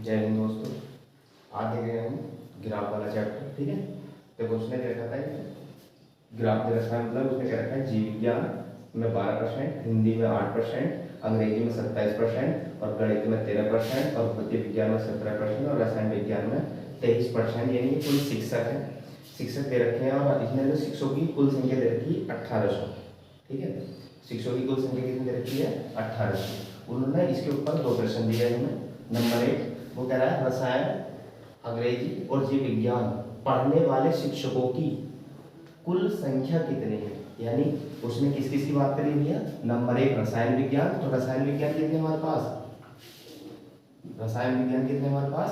जय हिंद दोस्तों। आज देख रहे हैं हम ग्राफ वाला चैप्टर। ठीक है, देखो उसने क्या रखा था, ग्राफ दे रखा है, मतलब उसने क्या रखा है, जीव विज्ञान में 12%, हिंदी में 8%, अंग्रेजी में 27% और गणित में 13% और भौतिक विज्ञान में 17% और रसायन विज्ञान में 23%, यानी कि कुल शिक्षक है, शिक्षक दे रखे हैं। और इसमें जो शिक्षकों की कुल संख्या दे रखी है 1800। ठीक है, शिक्षकों की कुल संख्या कितनी दे रखी है, 1800। उन्होंने इसके ऊपर 2 प्रश्न दिए हैं हमें। नंबर 1 वो कह रहा है रसायन, अंग्रेजी और जीव विज्ञान पढ़ने वाले शिक्षकों की कुल संख्या कितनी है। यानी उसने किस किस की बात करी हुई है। नंबर 1 रसायन विज्ञान, तो रसायन विज्ञान कितने हमारे पास, रसायन विज्ञान कितने हमारे पास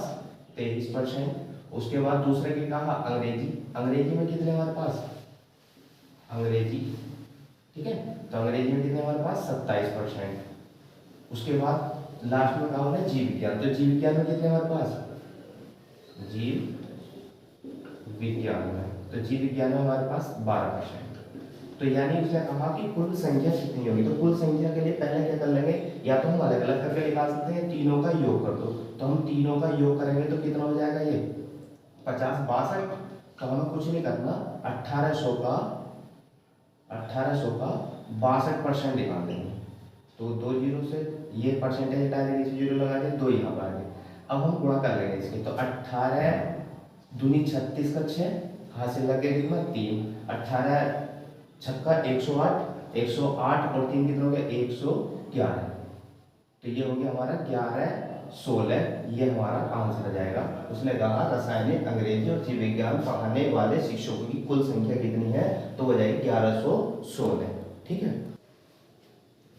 23%। उसके बाद दूसरे की कहा अंग्रेजी, अंग्रेजी में कितने हमारे पास, अंग्रेजी, ठीक है, तो अंग्रेजी में कितने हमारे पास 27%। उसके बाद लास्ट में कहा है जीव विज्ञान, तो जीव विज्ञान में कितने हमारे पास, जीव विज्ञान में, तो जीव विज्ञान में हमारे पास 12%। तो यानी उसने कहा कि कुल संख्या कितनी होगी। तो कुल संख्या के लिए पहले क्या कर लेंगे, या तो हम अलग अलग करके निकाल सकते हैं, तीनों का योग कर दो। तो हम तीनों का योग करेंगे तो कितना हो जाएगा, ये 50 62। तो हमें कुछ नहीं करना, 1800 का 62% निकाल देंगे। तो 2 जीरो से ये परसेंटेज हटा देंगे, इसे जीरो लगा दें, 2 यहाँ पर आ गए। अब हम गुणा कर लेंगे इसके, तो 18 दूनी 36 का 6, हासिल लग गया कितना 3, 18 छक्का 108, 108 और 3 कितना हो गया 111। तो ये हो गया हमारा 11 16, ये हमारा आंसर आ जाएगा। उसने कहा रसायनिक, अंग्रेजी और जीव विज्ञान पढ़ाने वाले शिक्षकों की कुल संख्या कितनी है, तो हो जाएगी 1116। ठीक है,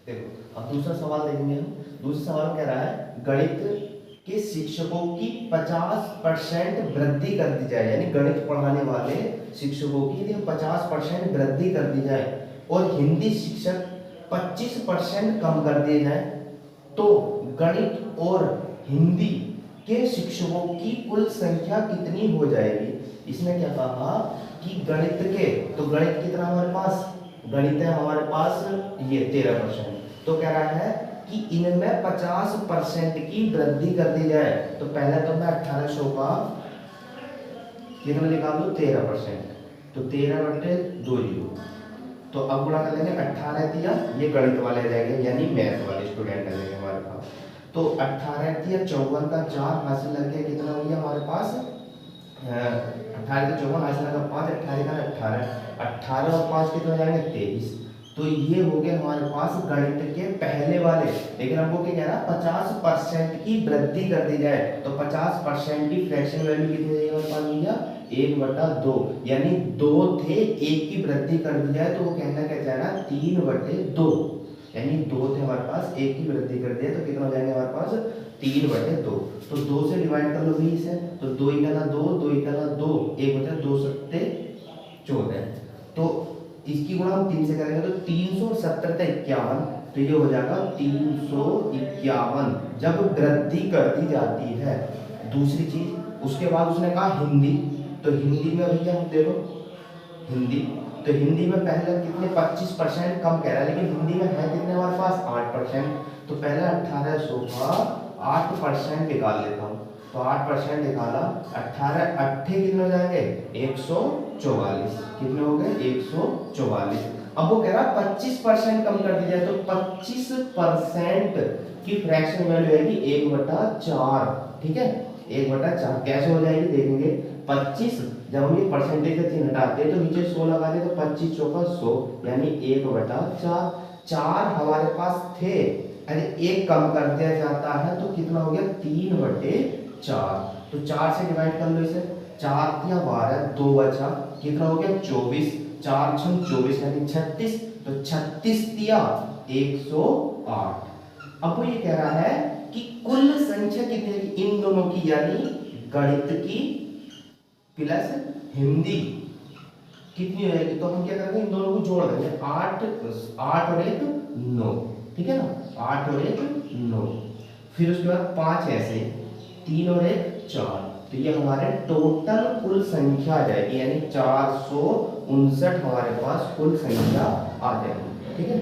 देखो अब दूसरा सवाल देखेंगे हम। दूसरा सवाल कह रहा है गणित के शिक्षकों की 50% वृद्धि कर दी जाए, यानी गणित पढ़ाने वाले शिक्षकों की 50% वृद्धि कर दी जाए और हिंदी शिक्षक 25% कम कर दिए जाए, तो गणित और हिंदी के शिक्षकों की कुल संख्या कितनी हो जाएगी। इसने क्या कहा कि गणित के, तो गणित कितना हमारे पास, गणित है हमारे पास ये 13%। तो कह रहा है कि इनमें 50% की वृद्धि कर दी जाए। तो पहले तो मैं 1800 का कितना निकाल दूं 13%, तो 13/20। तो अब गुणा कर लेंगे, 18 दिया, ये गणित वाले रहेंगे यानी मैथ वाले स्टूडेंट रहेंगे हमारे पास। तो 18 दिया 54 का 4, हासिल लग गया कितना हो गया हमारे पास 18 का 54, हासिल लगा 5, 18 का 18 और 5 कितना हो जाएंगे 23। तो ये हो गया हमारे पास गणित के पहले वाले। लेकिन हमको क्या कह रहा है 50% की वृद्धि कर दी जाए, तो 50% की फ्रैक्शन वैल्यू कितनी है हमारे पास भैया 1/2, यानी 2 थे 1 की वृद्धि कर दी जाए, तो वो कहना क्या चाह रहा है 3/2, यानी 2 थे हमारे पास 1 की वृद्धि कर दिया, तो कितना हो जाएंगे हमारे पास 3/2। तो 2 से डिवाइड कर लो 20 है, तो 2 × 2, 2 × 2, 1/2 7 14। तो इसकी गुणा हम 3 से करेंगे, तो 370 × 51, तो ये हो जाएगा 351 जब वृद्धि कर दी जाती है। दूसरी चीज उसके बाद उसने कहा हिंदी, तो हिंदी में भैया हम देखो हिंदी, तो हिंदी में पहले कितने 25% कम कह रहा है, लेकिन हिंदी में है कितने हमारे पास 8%। तो पहले 1800 का 8% निकाल लेता हूँ, तो 8% निकाला, 18 अट्ठे कितने हो जाएंगे 144, कितने हो गए 144। अब वो कह रहा 25% कम कर दी जाए, तो 25% की फ्रैक्शन वैल्यू आएगी 1/4। ठीक है, 1/4 कैसे हो जाएगी देखेंगे। 25 जब हम ये परसेंटेज का चिन्ह हटाते हैं तो नीचे 100 लगा दे, तो 25 चौका 100, यानी 1/4। 4 हमारे पास थे, अरे 1 कम कर दिया जाता है, तो कितना हो गया 3/4। तो 4 से डिवाइड कर लो इसे, 4 या 12, 2 बचा, कितना हो गया 24, 4 × 24 यानी 36, तो 36 दिया 108। अब वो ये कह रहा है कि कुल संख्या कितनी है इन दोनों की, यानी गणित की प्लस हिंदी कितनी हो जाएगी। तो हम क्या करेंगे इन दोनों को जोड़ देंगे, 8 और 1 9, ठीक है ना, 8 और 1 9, फिर उसके बाद 5 ऐसे, 3 और 1 4, तो ये हमारे टोटल कुल संख्या आ जाएगी, यानी 459 हमारे पास कुल संख्या आ जाएगी। ठीक है।